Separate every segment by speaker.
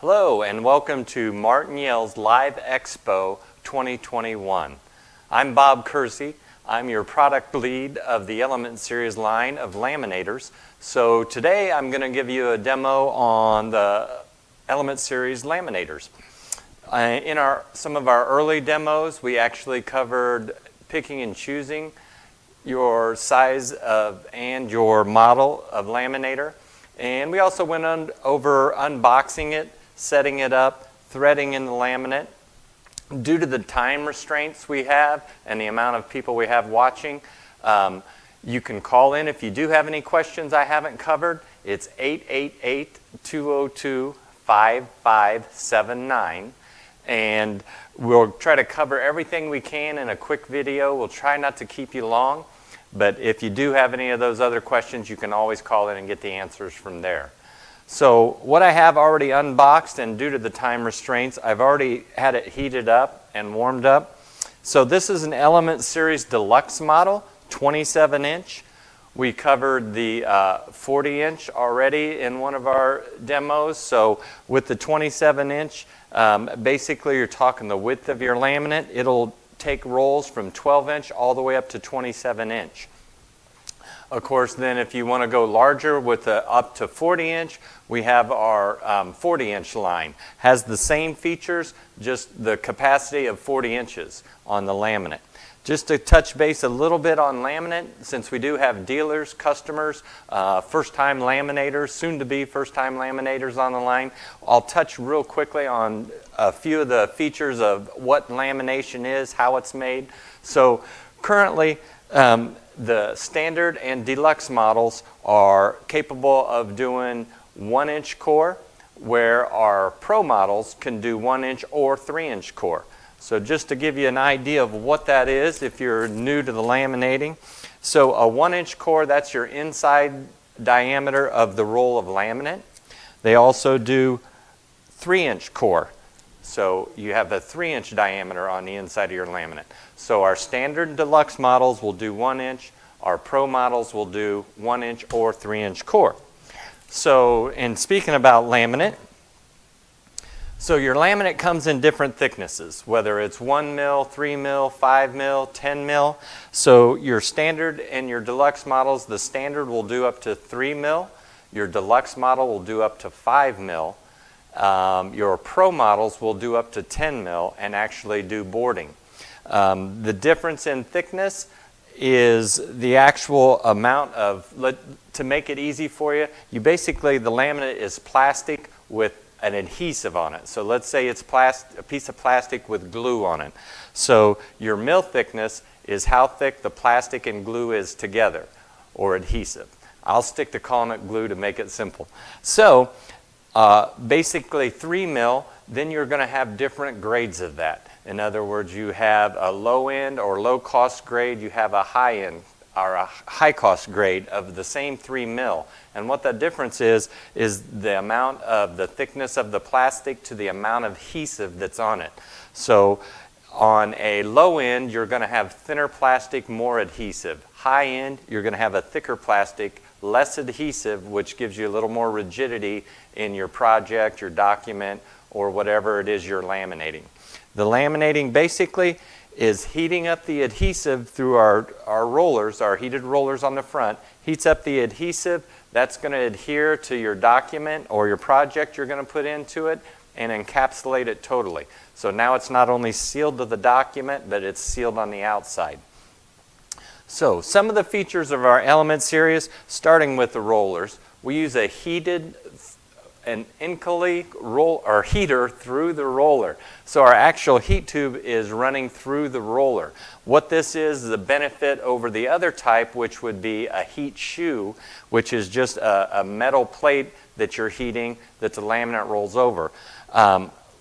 Speaker 1: Hello and welcome to Martin Yale's Live Expo 2021. I'm Bob Kersey. I'm your product lead of the Element Series line of laminators. So today I'm going to give you a demo on the Element Series laminators. In some of our early demos, we actually covered picking and choosing your size and your model of laminator. And we also went over unboxing it, setting it up, threading in the laminate. Due to the time restraints we have and the amount of people we have watching, you can call in if you do have any questions I haven't covered. It's 888-202-5579. And we'll try to cover everything we can in a quick video. We'll try not to keep you long. But if you do have any of those other questions, you can always call in and get the answers from there. So what I have already unboxed, and due to the time restraints, I've already had it heated up and warmed up. So this is an Element Series Deluxe model, 27-inch. We covered the 40-inch already in one of our demos. So with the 27-inch, basically you're talking the width of your laminate. It'll take rolls from 12-inch all the way up to 27-inch. Of course, then if you want to go larger with up to 40-inch, we have our 40-inch line. Has the same features, just the capacity of 40 inches on the laminate. Just to touch base a little bit on laminate, since we do have dealers, customers, first-time laminators, soon-to-be first-time laminators on the line, I'll touch real quickly on a few of the features of what lamination is, how it's made. So currently, the standard and deluxe models are capable of doing 1-inch core, where our pro models can do 1-inch or 3-inch core. So just to give you an idea of what that is if you're new to the laminating. So a 1-inch core, that's your inside diameter of the roll of laminate. They also do 3-inch core. So you have a 3-inch diameter on the inside of your laminate. So our standard and deluxe models will do 1-inch. Our pro models will do 1-inch or 3-inch core. So, and speaking about laminate, so your laminate comes in different thicknesses, whether it's 1 mil, 3 mil, 5 mil, 10 mil. So your standard and your deluxe models, the standard will do up to 3 mil. Your deluxe model will do up to 5 mil. Your pro models will do up to 10 mil and actually do boarding. The difference in thickness is the actual amount of, to make it easy for you, basically the laminate is plastic with an adhesive on it. So let's say it's a piece of plastic with glue on it. So your mil thickness is how thick the plastic and glue is together, or adhesive. I'll stick to calling it glue to make it simple. So basically 3 mil, then you're going to have different grades of that. In other words, you have a low end or low cost grade, you have a high end or a high cost grade of the same 3 mil. And what the difference is the amount of the thickness of the plastic to the amount of adhesive that's on it. So on a low end, you're going to have thinner plastic, more adhesive. High end, you're going to have a thicker plastic, less adhesive, which gives you a little more rigidity in your project, your document, or whatever it is you're laminating. The laminating basically is heating up the adhesive through our rollers, our heated rollers on the front, heats up the adhesive. That's going to adhere to your document or your project you're going to put into it and encapsulate it totally. So now it's not only sealed to the document, but it's sealed on the outside. So some of the features of our Element Series, starting with the rollers, we use an Incali roll or heater through the roller. So our actual heat tube is running through the roller. What this is the benefit over the other type, which would be a heat shoe, which is just a metal plate that you're heating that the laminate rolls over.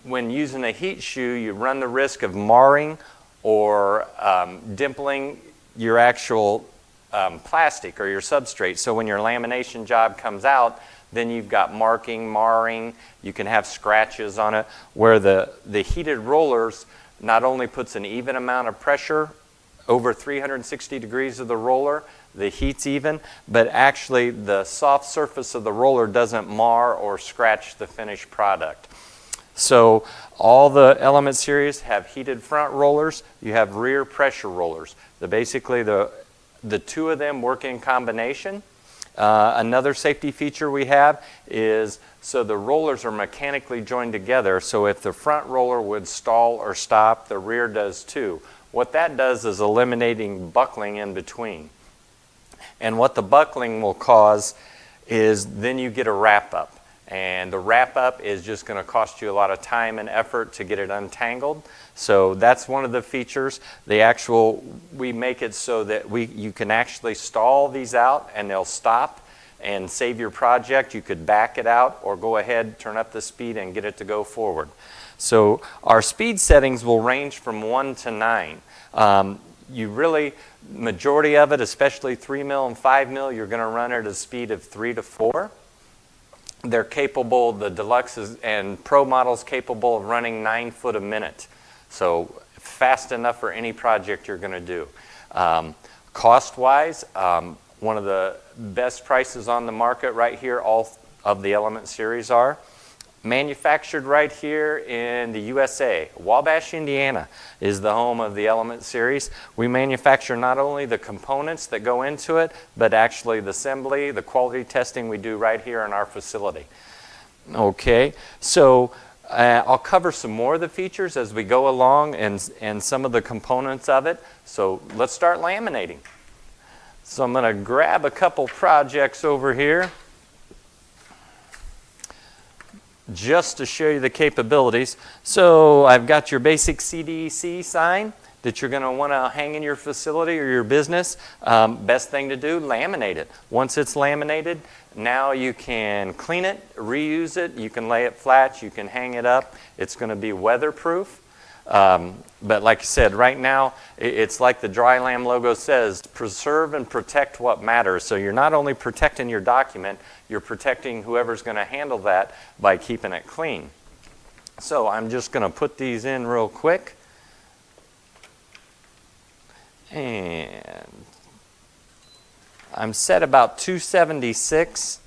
Speaker 1: When using a heat shoe, you run the risk of marring or dimpling your actual plastic or your substrate. So when your lamination job comes out, then you've got marking, marring, you can have scratches on it, where the heated rollers not only puts an even amount of pressure over 360 degrees of the roller, the heat's even, but actually the soft surface of the roller doesn't mar or scratch the finished product. So all the Element Series have heated front rollers. You have rear pressure rollers. Basically, the two of them work in combination. Another safety feature we have is so the rollers are mechanically joined together, so if the front roller would stall or stop, the rear does too. What that does is eliminating buckling in between. And what the buckling will cause is then you get a wrap-up. And the wrap-up is just going to cost you a lot of time and effort to get it untangled. So that's one of the features. We make it so that you can actually stall these out and they'll stop and save your project. You could back it out or go ahead, turn up the speed and get it to go forward. So our speed settings will range from 1 to 9. Majority of it, especially 3 mil and 5 mil, you're going to run at a speed of 3 to 4. They're capable, the Deluxes and Pro models, capable of running 9 foot a minute. So fast enough for any project you're going to do. Cost-wise, one of the best prices on the market right here, all of the Element Series are. Manufactured right here in the USA. Wabash, Indiana is the home of the Element Series. We manufacture not only the components that go into it, but actually the assembly, the quality testing we do right here in our facility. Okay, so I'll cover some more of the features as we go along and some of the components of it. So let's start laminating. So I'm going to grab a couple projects over here just to show you the capabilities. So I've got your basic CDC sign that you're going to want to hang in your facility or your business. Best thing to do, laminate it. Once it's laminated, now you can clean it, reuse it, you can lay it flat, you can hang it up. It's going to be weatherproof. But like I said, right now, it's like the Dry-Lam logo says, preserve and protect what matters. So you're not only protecting your document, you're protecting whoever's going to handle that by keeping it clean. So I'm just going to put these in real quick. And I'm set about 276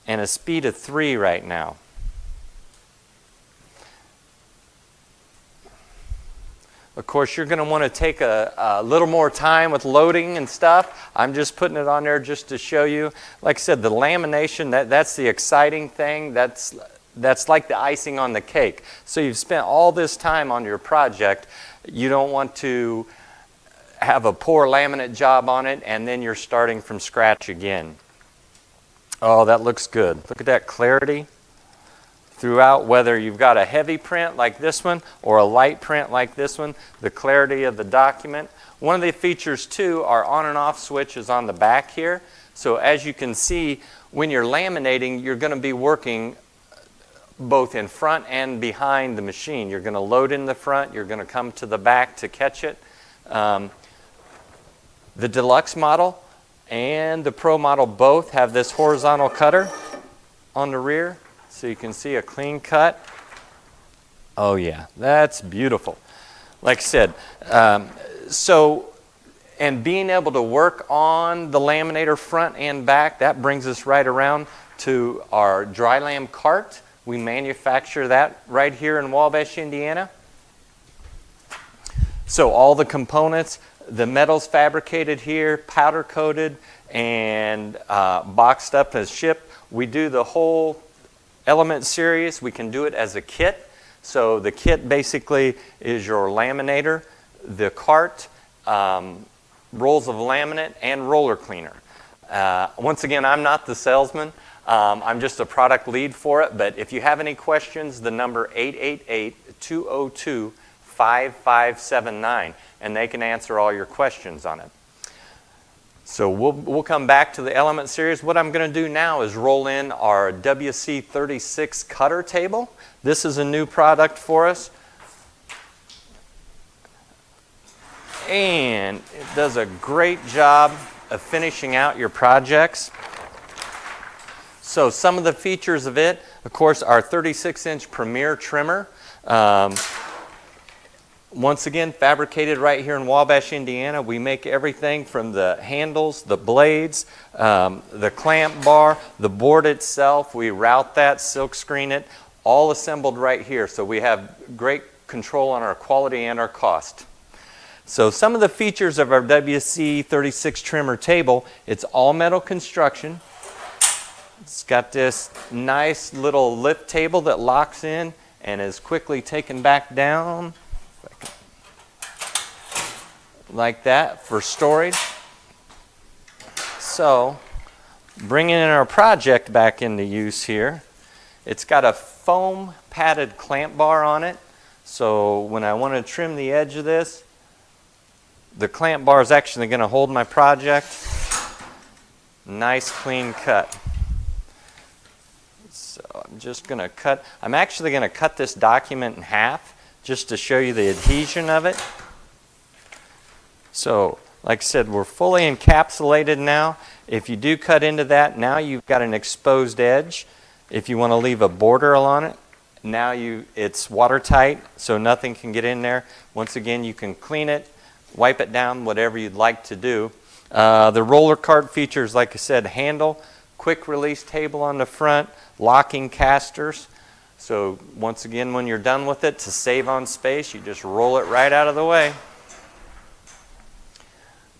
Speaker 1: and a speed of 3 right now. Of course, you're going to want to take a little more time with loading and stuff. I'm just putting it on there just to show you. Like I said, the lamination, that's the exciting thing. That's like the icing on the cake. So you've spent all this time on your project. You don't want to have a poor laminate job on it, and then you're starting from scratch again. Oh, that looks good. Look at that clarity throughout, whether you've got a heavy print like this one or a light print like this one, the clarity of the document. One of the features too are on and off switches on the back here. So as you can see, when you're laminating, you're going to be working both in front and behind the machine. You're going to load in the front, you're going to come to the back to catch it. The Deluxe model and the Pro model both have this horizontal cutter on the rear. So you can see a clean cut. Oh yeah, that's beautiful. Like I said, and being able to work on the Laminator front and back, that brings us right around to our Dry-Lam cart. We manufacture that right here in Wabash, Indiana. So all the components, the metal's fabricated here, powder coated, and boxed up as shipped. We do the whole Element Series. We can do it as a kit. So the kit basically is your laminator, the cart, rolls of laminate, and roller cleaner. Once again, I'm not the salesman. I'm just a product lead for it. But if you have any questions, the number 888-202-5579, and they can answer all your questions on it. So we'll come back to the Element Series. What I'm going to do now is roll in our WC36 cutter table. This is a new product for us. And it does a great job of finishing out your projects. So some of the features of it, of course, our 36-inch Premier trimmer. Once again, fabricated right here in Wabash, Indiana. We make everything from the handles, the blades, the clamp bar, the board itself. We route that, silk screen it. all assembled right here. So we have great control on our quality and our cost. So some of the features of our WC36 trimmer table, it's all metal construction. It's got this nice little lift table that locks in and is quickly taken back down like that for storage. So bringing in our project back into use here, it's got a foam padded clamp bar on it. So when I want to trim the edge of this, the clamp bar is actually going to hold my project. Nice clean cut. So I'm just going to cut, I'm actually going to cut this document in half just to show you the adhesion of it. So like I said, we're fully encapsulated now. If you do cut into that, now you've got an exposed edge. If you want to leave a border on it, now it's watertight, so nothing can get in there. Once again, you can clean it, wipe it down, whatever you'd like to do. The roller cart features, like I said, handle, quick release table on the front, locking casters. So once again, when you're done with it, to save on space, you just roll it right out of the way.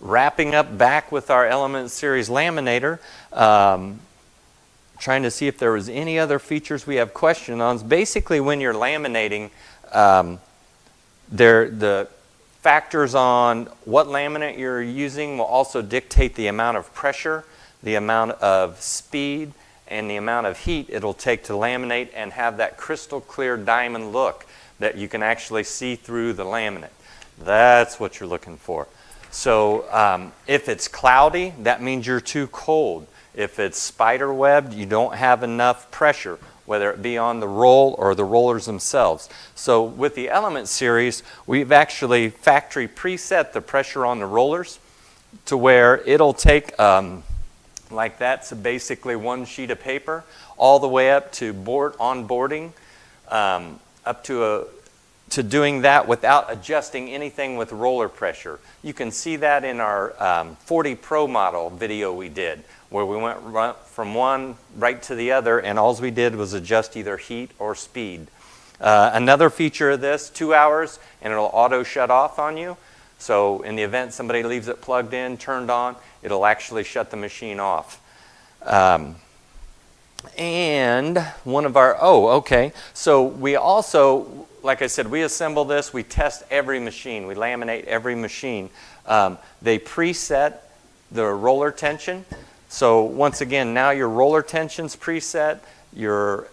Speaker 1: Wrapping up back with our Element Series laminator. Trying to see if there was any other features we have questions on. Basically, when you're laminating, the factors on what laminate you're using will also dictate the amount of pressure, the amount of speed, and the amount of heat it'll take to laminate and have that crystal clear diamond look that you can actually see through the laminate. That's what you're looking for. So if it's cloudy, that means you're too cold. If it's spider webbed, you don't have enough pressure, whether it be on the roll or the rollers themselves. So with the Element Series, we've actually factory preset the pressure on the rollers to where it'll take like that, so basically one sheet of paper, all the way up to onboarding, up to doing that without adjusting anything with roller pressure. You can see that in our 40 Pro model video we did, where we went from one right to the other, and all we did was adjust either heat or speed. Another feature of this, 2 hours, and it'll auto shut off on you. So in the event somebody leaves it plugged in, turned on, it'll actually shut the machine off. And one of our, so we also, like I said, we assemble this, we test every machine, we laminate every machine. They preset the roller tension. So once again, now your roller tension's preset, your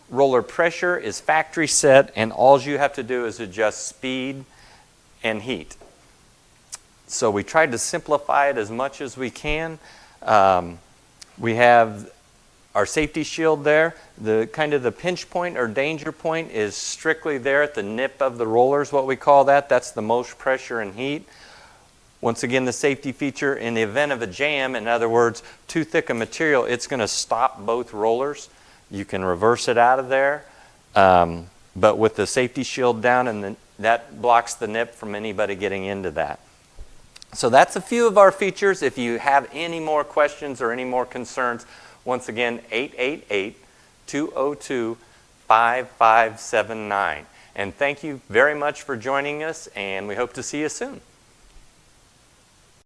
Speaker 1: roller pressure is factory set, and all you have to do is adjust speed and heat. So we tried to simplify it as much as we can. We have our safety shield there. The kind of the pinch point or danger point is strictly there at the nip of the rollers, what we call that. That's the most pressure and heat. Once again, the safety feature, in the event of a jam, in other words, too thick a material, it's going to stop both rollers. You can reverse it out of there, but with the safety shield down, and that blocks the nip from anybody getting into that. So that's a few of our features. If you have any more questions or any more concerns, once again, 888-202-5579. And thank you very much for joining us, and we hope to see you soon.